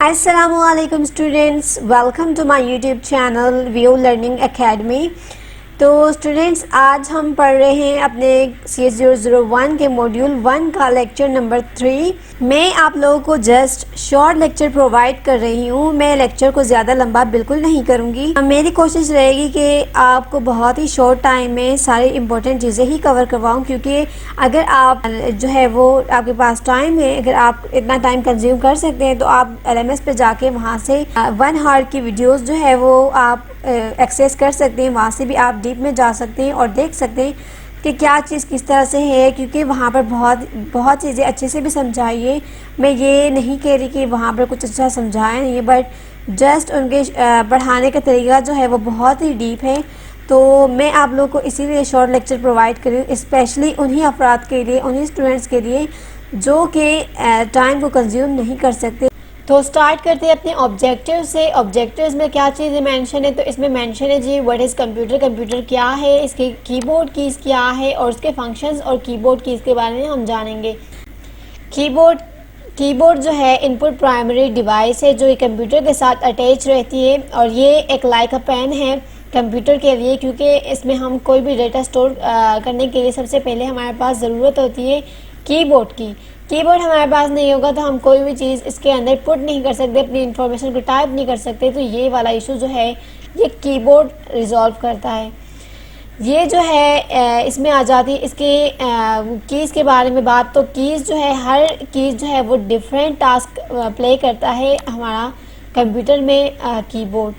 Assalamualaikum students, welcome to my YouTube channel View Learning Academy। तो students आज हम पढ़ रहे हैं अपने CS001 के मॉड्यूल 1 का लेक्चर नंबर 3। मैं आप लोगों को जस्ट शॉर्ट लेक्चर प्रोवाइड कर रही हूँ। मैं लेक्चर को ज़्यादा लंबा बिल्कुल नहीं करूँगी। मेरी कोशिश रहेगी कि आपको बहुत ही शॉर्ट टाइम में सारी इम्पोर्टेंट चीज़ें ही कवर करवाऊँ, क्योंकि अगर आप जो है वो आपके पास टाइम है, अगर आप इतना टाइम कंज्यूम कर सकते हैं तो आप LMS पे जाके वहाँ से 1 आवर की वीडियोज़ जो है वो आप एक्सेस कर सकते हैं। वहाँ से भी आप डीप में जा सकते हैं और देख सकते हैं कि क्या चीज़ किस तरह से है, क्योंकि वहाँ पर बहुत चीज़ें अच्छे से भी समझाई है। मैं ये नहीं कह रही कि वहाँ पर कुछ अच्छा समझाया नहीं है, बट जस्ट उनके पढ़ाने का तरीका जो है वो बहुत ही डीप है। तो मैं आप लोगों को इसीलिए शॉर्ट लेक्चर प्रोवाइड कर रही हूँ, स्पेशली उन्हीं अफराद के लिए, उन्हीं स्टूडेंट्स के लिए जो कि टाइम को कंज्यूम नहीं कर सकते। तो स्टार्ट करते हैं अपने ऑब्जेक्टिव से। ऑब्जेक्टिव्स में क्या चीज़ें मेंशन है, तो इसमें मेंशन है जी व्हाट इज़ कंप्यूटर, कंप्यूटर क्या है, इसके कीबोर्ड कीज़ क्या है और उसके फंक्शंस और कीबोर्ड कीज़ के बारे में हम जानेंगे। कीबोर्ड जो है इनपुट प्राइमरी डिवाइस है जो ये कंप्यूटर के साथ अटैच रहती है, और ये एक लाइक अ पेन है कंप्यूटर के लिए, क्योंकि इसमें हम कोई भी डेटा स्टोर करने के लिए सबसे पहले हमारे पास ज़रूरत होती है कीबोर्ड की। कीबोर्ड हमारे पास नहीं होगा तो हम कोई भी चीज़ इसके अंदर पुट नहीं कर सकते, अपनी इंफॉर्मेशन को टाइप नहीं कर सकते। तो ये वाला इशू जो है ये कीबोर्ड रिजॉल्व करता है। ये जो है इसमें आ जाती है इसके कीज़ के बारे में बात। तो कीज़ जो है, हर कीज़ जो है वो डिफरेंट टास्क प्ले करता है हमारा कंप्यूटर में कीबोर्ड।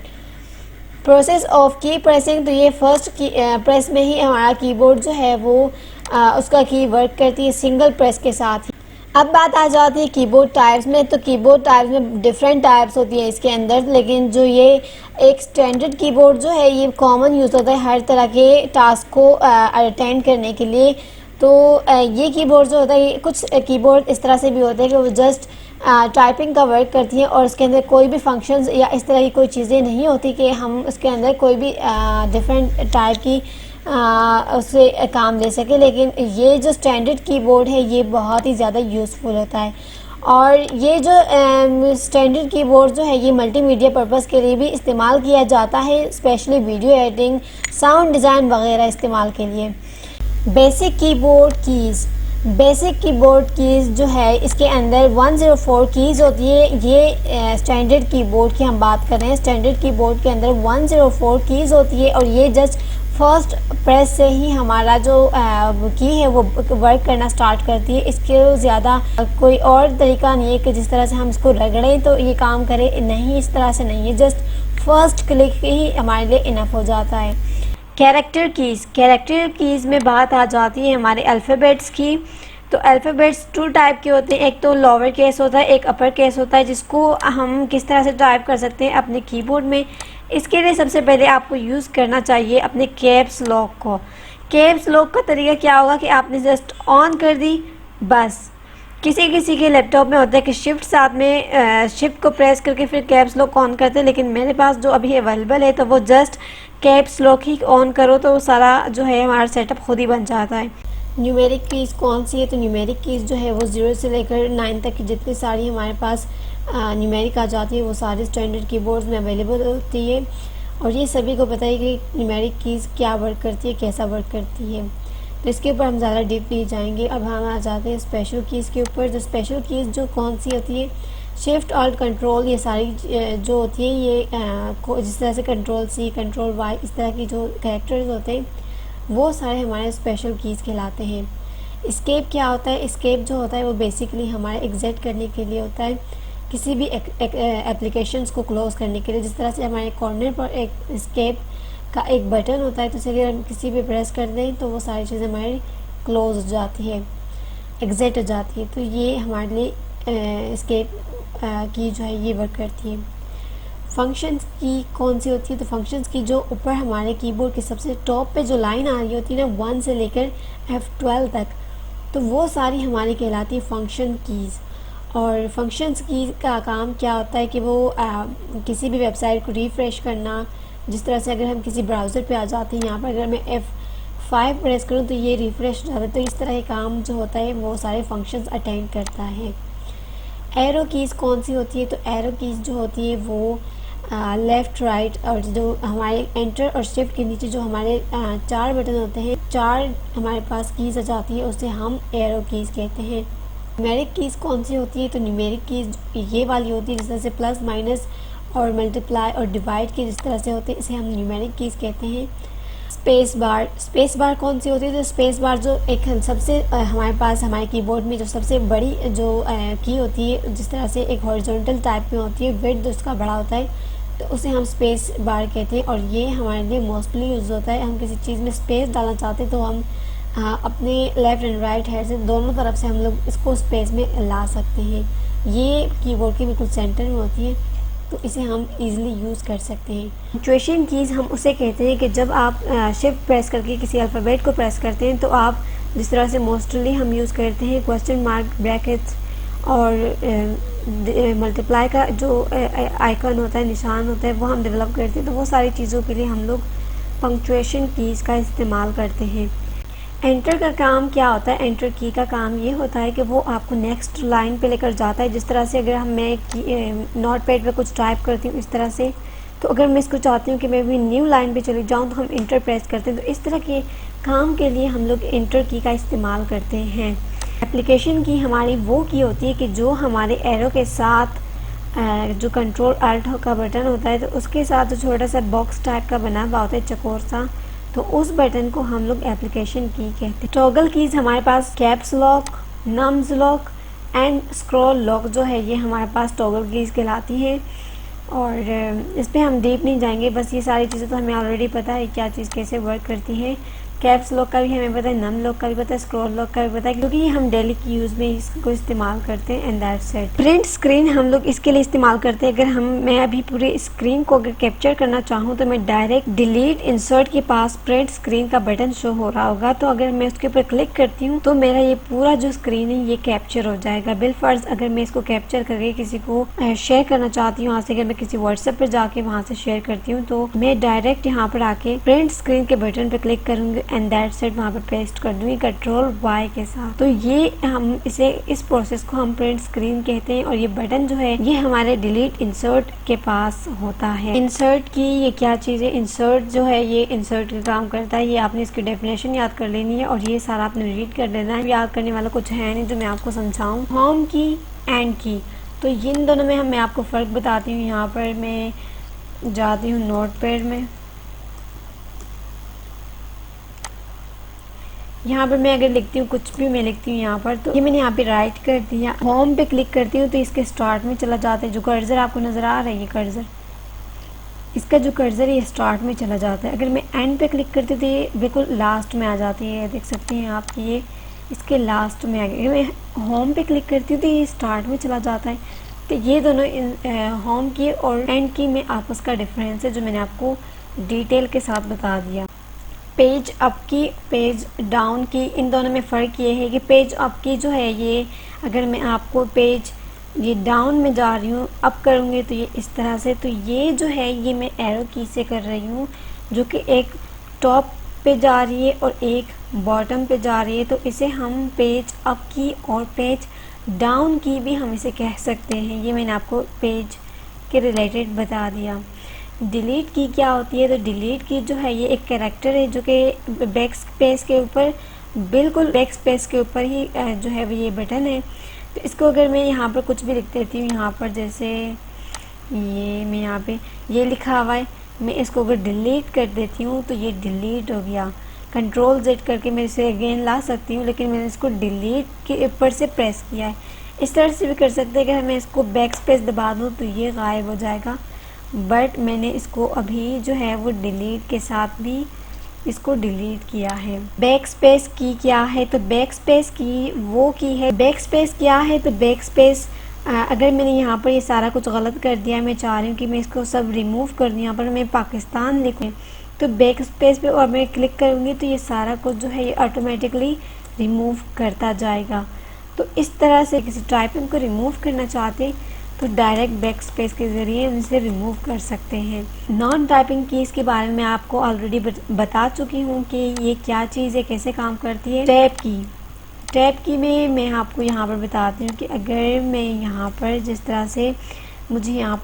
प्रोसेस ऑफ की प्रेसिंग, तो ये फर्स्ट की प्रेस में ही हमारा कीबोर्ड जो है वो उसका की वर्क करती है सिंगल प्रेस के साथ। अब बात आ जाती है कीबोर्ड टाइप्स में। तो कीबोर्ड टाइप्स में डिफरेंट टाइप्स होती है इसके अंदर, लेकिन जो ये एक स्टैंडर्ड कीबोर्ड जो है ये कॉमन यूज़ होता है हर तरह के टास्क को अटेंड करने के लिए। तो ये कीबोर्ड जो होता है, ये कुछ कीबोर्ड इस तरह से भी होते हैं कि वो जस्ट टाइपिंग का वर्क करती है और उसके अंदर कोई भी फंक्शंस या इस तरह की कोई चीज़ें नहीं होती कि हम उसके अंदर कोई भी डिफरेंट टाइप की उससे काम ले सके। लेकिन ये जो स्टैंडर्ड कीबोर्ड है ये बहुत ही ज़्यादा यूज़फुल होता है। और ये जो स्टैंडर्ड कीबोर्ड जो है ये मल्टीमीडिया पर्पस के लिए भी इस्तेमाल किया जाता है, specially video editing, sound design वगैरह इस्तेमाल के लिए। बेसिक कीबोर्ड कीज़ जो है इसके अंदर 104 कीज़ होती है। ये स्टैंडर्ड कीबोर्ड की हम बात कर रहे हैं। स्टैंडर्ड कीबोर्ड के अंदर 104 कीज़ होती है और ये जस्ट फर्स्ट प्रेस से ही हमारा जो की है वो वर्क करना स्टार्ट करती है। इसके ज़्यादा कोई और तरीका नहीं है कि जिस तरह से हम इसको रगड़ें तो ये काम करे, नहीं, इस तरह से नहीं है। जस्ट फर्स्ट क्लिक ही हमारे लिए इनफ हो जाता है। कैरेक्टर कीज़ में बात आ जाती है हमारे अल्फ़ाबेट्स की। तो अल्फ़ाबेट्स 2 टाइप के होते हैं, एक तो लोअर केस होता है, एक अपर केस होता है, जिसको हम किस तरह से टाइप कर सकते हैं अपने कीबोर्ड में। इसके लिए सबसे पहले आपको यूज़ करना चाहिए अपने कैप्स लॉक को। कैप्स लॉक का तरीका क्या होगा कि आपने जस्ट ऑन कर दी, बस। किसी के लैपटॉप में होता है कि शिफ्ट साथ में शिफ्ट को प्रेस करके फिर कैप्स लॉक ऑन करते हैं, लेकिन मेरे पास जो अभी अवेलेबल है तो वो just caps lock he on करो तो सारा जो है हमारा सेटअप खुद ही बन जाता है। न्यूमेरिक कीज़ कौन सी है, तो न्यूमेरिक कीज़ जो है वो 0 से लेकर 9 तक की जितनी सारी हमारे पास न्यूमेरिक आ जाती है वो सारे स्टैंडर्ड कीबोर्ड्स में अवेलेबल होती है। और ये सभी को पता है कि न्यूमेरिक कीज़ क्या वर्क करती है, कैसा वर्क करती है। तो इसके ऊपर हम ज़्यादा डीपली जाएंगे। अब हम आ जाते हैं स्पेशल कीज़ के ऊपर। जो स्पेशल कीज़ जो कौन सी होती है, शिफ्ट ऑल्ट कंट्रोल, ये सारी जो होती है ये जिस तरह से कंट्रोल C, कंट्रोल Y, इस तरह की जो कैरेक्टर्स होते हैं वो सारे हमारे स्पेशल कीज़ कहलाते हैं। एस्केप क्या होता है, एस्केप जो होता है वो बेसिकली हमारे एग्जिट करने के लिए होता है, किसी भी एप्लीकेशंस को क्लोज़ करने के लिए। जिस तरह से हमारे कॉर्नर पर एक एस्केप का एक बटन होता है, तो चलिए हम किसी भी प्रेस कर दें तो वो सारी चीज़ें हमारी क्लोज हो जाती है, एग्जिट हो जाती है। तो ये हमारे लिए एस्केप की जो है ये वर्क करती है। फंक्शंस की कौन सी होती है, तो फंक्शंस की जो ऊपर हमारे कीबोर्ड के सबसे टॉप पे जो लाइन आ रही होती है ना 1 से लेकर F12 तक, तो वो सारी हमारी कहलाती है फंक्शन कीज़। और फंक्शंस की का काम क्या होता है कि वो किसी भी वेबसाइट को रिफ़्रेश करना। जिस तरह से अगर हम किसी ब्राउज़र पे आ जाते हैं, यहाँ पर अगर मैं F5 प्रेस करूँ तो ये रिफ़्रेश हो जाता है। तो इस तरह के काम जो होता है वो सारे फंक्शंस अटेंड करता है। एरो कीज़ कौन सी होती है? तो एरो कीज़ जो होती है वो लेफ़्ट राइट और जो हमारे एंटर और शिफ्ट के नीचे जो हमारे 4 बटन होते हैं, 4 हमारे पास कीज़ आ जाती है, उसे हम एरो कीज़ कहते हैं। न्यूमेरिक कीज़ कौन सी होती है? तो न्यूमेरिक कीज़ ये वाली होती है जिस तरह से प्लस माइनस और मल्टीप्लाई और डिवाइड की जिस तरह से होते हैं, इसे हम न्यूमेरिक कीज़ कहते हैं। स्पेस बार कौन सी होती है? तो स्पेस बार जो एक सबसे हमारे पास हमारे कीबोर्ड में जो सबसे बड़ी जो की होती है, जिस तरह से एक हॉरिजॉन्टल टाइप में होती है, विड्थ उसका बड़ा होता है, तो उसे हम स्पेस बार कहते हैं और ये हमारे लिए मोस्टली यूज़ होता है। हम किसी चीज़ में स्पेस डालना चाहते हैं तो हम अपने लेफ़्ट एंड राइट हैंड से दोनों तरफ से हम लोग इसको स्पेस में ला सकते हैं। ये कीबोर्ड के बिल्कुल सेंटर में होती है, तो इसे हम इजीली यूज़ कर सकते हैं। पंक्चुएशन कीज़ हम उसे कहते हैं कि जब आप शिफ्ट प्रेस करके किसी अल्फ़ाबेट को प्रेस करते हैं तो आप जिस तरह से मोस्टली हम यूज़ करते हैं क्वेश्चन मार्क, ब्रैकेट्स और मल्टीप्लाई का जो आइकन होता है, निशान होता है, वो हम डेवलप करते हैं, तो वो सारी चीज़ों के लिए हम लोग पंक्चुएशन कीज़ का इस्तेमाल करते हैं। एंटर का काम क्या होता है? एंटर की का काम ये होता है कि वो आपको नेक्स्ट लाइन पे लेकर जाता है। जिस तरह से अगर मैं नोट पैड पे कुछ टाइप करती हूँ इस तरह से, तो अगर मैं इसको चाहती हूँ कि मैं भी न्यू लाइन पे चली जाऊँ तो हम इंटर प्रेस करते हैं। तो इस तरह के काम के लिए हम लोग एंटर की का इस्तेमाल करते हैं। एप्लीकेशन की हमारी वो की होती है कि जो हमारे एरो के साथ जो कंट्रोल अल्ट का बटन होता है, तो उसके साथ जो छोटा सा बॉक्स टाइप का बना हुआ होता है चकोर सा, तो उस बटन को हम लोग एप्लीकेशन की कहते हैं। टॉगल कीज़ हमारे पास caps lock, nums lock and scroll lock जो है ये हमारे पास टॉगल कीज़ कहलाती हैं और इस पर हम डीप नहीं जाएंगे, बस ये सारी चीज़ें तो हमें ऑलरेडी पता है क्या चीज़ कैसे वर्क करती है। कैप्स लॉक का भी हमें पता है, नम लॉक का भी पता है, स्क्रॉल लॉक का भी पता है, क्योंकि हम डेली की यूज़ में इसको इस्तेमाल करते हैं। And that's it. Print screen हम लोग इसके लिए इस्तेमाल करते हैं। अगर मैं अभी पूरे स्क्रीन को अगर कैप्चर करना चाहूँ तो मैं डायरेक्ट डिलीट इंसर्ट के पास प्रिंट स्क्रीन का बटन शो हो रहा होगा, तो अगर मैं उसके ऊपर क्लिक करती हूँ तो मेरा ये पूरा जो स्क्रीन है ये कैप्चर हो जाएगा। बिलफर्ज अगर मैं इसको कैप्चर करके किसी को शेयर करना चाहती हूँ, अगर मैं किसी व्हाट्सएप पर जाके वहाँ से शेयर करती हूँ, तो मैं डायरेक्ट यहाँ पर आके प्रिंट स्क्रीन के बटन पर क्लिक करूँगी एंड दैट्स इट, वहाँ पर पेस्ट कर दूँगी कंट्रोल Y के साथ। तो ये हम इस प्रोसेस को हम प्रिंट स्क्रीन कहते हैं और ये बटन जो है ये हमारे डिलीट इंसर्ट के पास होता है। इंसर्ट की ये क्या चीज़ है? इंसर्ट जो है ये इंसर्ट का काम करता है। ये आपने इसकी डेफिनेशन याद कर लेनी है और ये सारा आपने रीड कर लेना है। याद करने वाला कुछ है नहीं जो मैं आपको समझाऊँ। होम की एंड की, तो इन दोनों में मैं आपको फ़र्क बताती हूँ। यहाँ पर मैं जाती हूँ नोट पैड में, यहाँ पर मैं अगर लिखती हूँ कुछ भी मैं लिखती हूँ यहाँ पर, तो ये मैंने यहाँ पे राइट कर दिया। होम पे क्लिक करती हूँ तो इसके स्टार्ट में चला जाता है। जो कर्सर आपको नज़र आ रहा है ये कर्सर, इसका जो कर्सर है ये स्टार्ट में चला जाता है। अगर मैं एंड पे क्लिक करती हूँ तो ये बिल्कुल लास्ट में आ जाती है। देख सकते हैं आप, ये इसके लास्ट में आ गया। अगर मैं होम पे क्लिक करती हूँ तो ये स्टार्ट में चला जाता है। तो ये दोनों होम की और एंड की में आपस का डिफरेंस है जो मैंने आपको डिटेल के साथ बता दिया। पेज अप की, पेज डाउन की, इन दोनों में फ़र्क ये है कि पेज अप की जो है ये, अगर मैं आपको पेज ये डाउन में जा रही हूँ, अप करूँगी तो ये इस तरह से, तो ये जो है ये मैं एरो की से कर रही हूँ जो कि एक टॉप पे जा रही है और एक बॉटम पे जा रही है। तो इसे हम पेज अप की और पेज डाउन की भी हम इसे कह सकते हैं। ये मैंने आपको पेज के रिलेटेड बता दिया। डिलीट की क्या होती है? तो डिलीट की जो है ये एक कैरेक्टर है जो कि बैक स्पेस के ऊपर, बिल्कुल बैक स्पेस के ऊपर ही जो है ये बटन है। तो इसको अगर मैं यहाँ पर कुछ भी लिख देती हूँ, यहाँ पर जैसे ये मैं यहाँ पे ये लिखा हुआ है, मैं इसको अगर डिलीट कर देती हूँ तो ये डिलीट हो गया। कंट्रोल Z करके मैं इसे अगेन ला सकती हूँ, लेकिन मैंने इसको डिलीट के ऊपर से प्रेस किया है। इस तरह से भी कर सकते हैं कि मैं इसको बैक स्पेस दबा दूँ तो ये गायब हो जाएगा, बट मैंने इसको अभी जो है वो डिलीट के साथ भी इसको डिलीट किया है। बैक स्पेस की क्या है? तो बैक स्पेस की वो की है, बैक स्पेस क्या है? तो बैक स्पेस अगर मैंने यहाँ पर ये सारा कुछ गलत कर दिया, मैं चाह रही हूँ कि मैं इसको सब रिमूव कर दूँ, यहाँ पर मैं पाकिस्तान लिखूँ तो बैक स्पेस पे और मैं क्लिक करूँगी तो ये सारा कुछ जो है ये ऑटोमेटिकली रिमूव करता जाएगा। तो इस तरह से किसी टाइपिंग को रिमूव करना चाहते तो डायरेक्ट बैक स्पेस के ज़रिए इसे रिमूव कर सकते हैं। नॉन टाइपिंग कीज़ के बारे में आपको ऑलरेडी बता चुकी हूँ कि ये क्या चीज़ है, कैसे काम करती है। टैब की, टैब की में मैं आपको यहाँ पर बताती हूँ कि अगर मैं यहाँ पर जिस तरह से मुझे यहाँ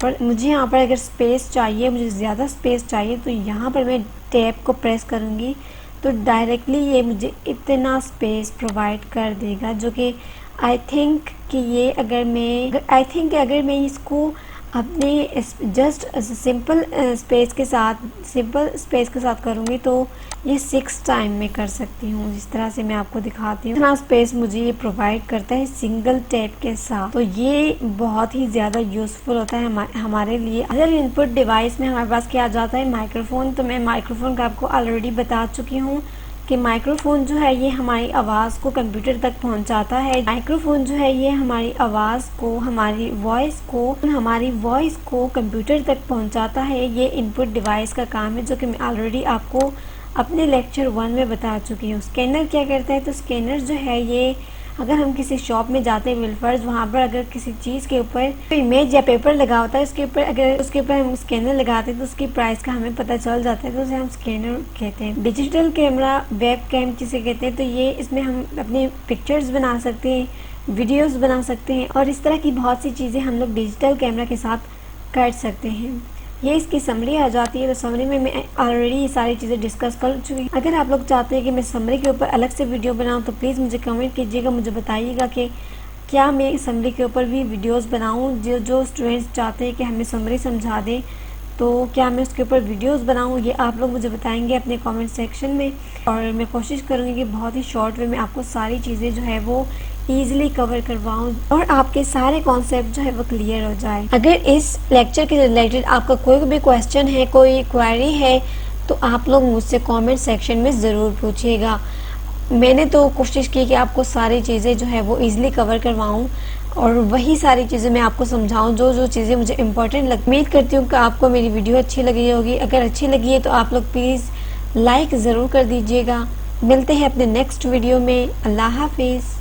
पर अगर स्पेस चाहिए, मुझे ज़्यादा स्पेस चाहिए, तो यहाँ पर मैं टैब को प्रेस करूँगी तो डायरेक्टली ये मुझे इतना स्पेस प्रोवाइड कर देगा, जो कि आई थिंक कि अगर मैं इसको अपने जस्ट सिंपल स्पेस के साथ करूँगी तो ये 6 टाइम में कर सकती हूँ। जिस तरह से मैं आपको दिखाती हूँ, इतना स्पेस मुझे ये प्रोवाइड करता है सिंगल टैप के साथ, तो ये बहुत ही ज़्यादा यूज़फुल होता है हमारे लिए। अगर इनपुट डिवाइस में हमारे पास क्या आ जाता है माइक्रोफोन, तो मैं माइक्रोफोन का आपको ऑलरेडी बता चुकी हूँ कि माइक्रोफोन जो है ये हमारी आवाज़ को कंप्यूटर तक पहुंचाता है। माइक्रोफोन जो है ये हमारी आवाज़ को, हमारी वॉइस को कंप्यूटर तक पहुंचाता है। ये इनपुट डिवाइस का काम है, जो कि मैं ऑलरेडी आपको अपने लेक्चर 1 में बता चुकी हूँ। स्कैनर क्या करता है, तो स्कैनर जो है ये अगर हम किसी शॉप में जाते हैं विल्फर्स, वहाँ पर अगर किसी चीज़ के ऊपर इमेज या पेपर लगा होता है, उसके ऊपर हम स्कैनर लगाते हैं तो उसकी प्राइस का हमें पता चल जाता है, तो उसे हम स्कैनर कहते हैं। डिजिटल कैमरा, वेब कैम जिसे कहते हैं, तो ये इसमें हम अपनी पिक्चर्स बना सकते हैं, वीडियोस बना सकते हैं और इस तरह की बहुत सी चीज़ें हम लोग डिजिटल कैमरा के साथ कर सकते हैं। ये इसकी समरी आ जाती है, तो समरी में मैं ऑलरेडी ये सारी चीज़ें डिस्कस कर चुकी हूँ। अगर आप लोग चाहते हैं कि मैं समरी के ऊपर अलग से वीडियो बनाऊँ तो प्लीज़ मुझे कमेंट कीजिएगा, मुझे बताइएगा कि क्या मैं समरी के ऊपर भी वीडियोस बनाऊँ। जो स्टूडेंट्स चाहते हैं कि हमें समरी समझा दें, तो क्या मैं उसके ऊपर वीडियोस बनाऊँ, ये आप लोग मुझे बताएंगे अपने कमेंट सेक्शन में, और मैं कोशिश करूँगी कि बहुत ही शॉर्ट वे में आपको सारी चीज़ें जो है वो ईजिली कवर करवाऊँ और आपके सारे कॉन्सेप्ट जो है वो क्लियर हो जाए। अगर इस लेक्चर के रिलेटेड आपका कोई भी क्वेश्चन है, कोई क्वेरी है, तो आप लोग मुझसे कमेंट सेक्शन में ज़रूर पूछिएगा। मैंने तो कोशिश की कि आपको सारी चीज़ें जो है वो ईजिली कवर करवाऊँ और वही सारी चीज़ें मैं आपको समझाऊँ जो चीज़ें मुझे इम्पोर्टेंट लग। उम्मीद करती हूँ कि आपको मेरी वीडियो अच्छी लगी होगी। अगर अच्छी लगी है तो आप लोग प्लीज़ लाइक ज़रूर कर दीजिएगा। मिलते हैं अपने नेक्स्ट वीडियो में। अल्लाह हाफिज़।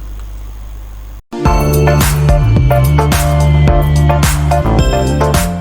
Thank you.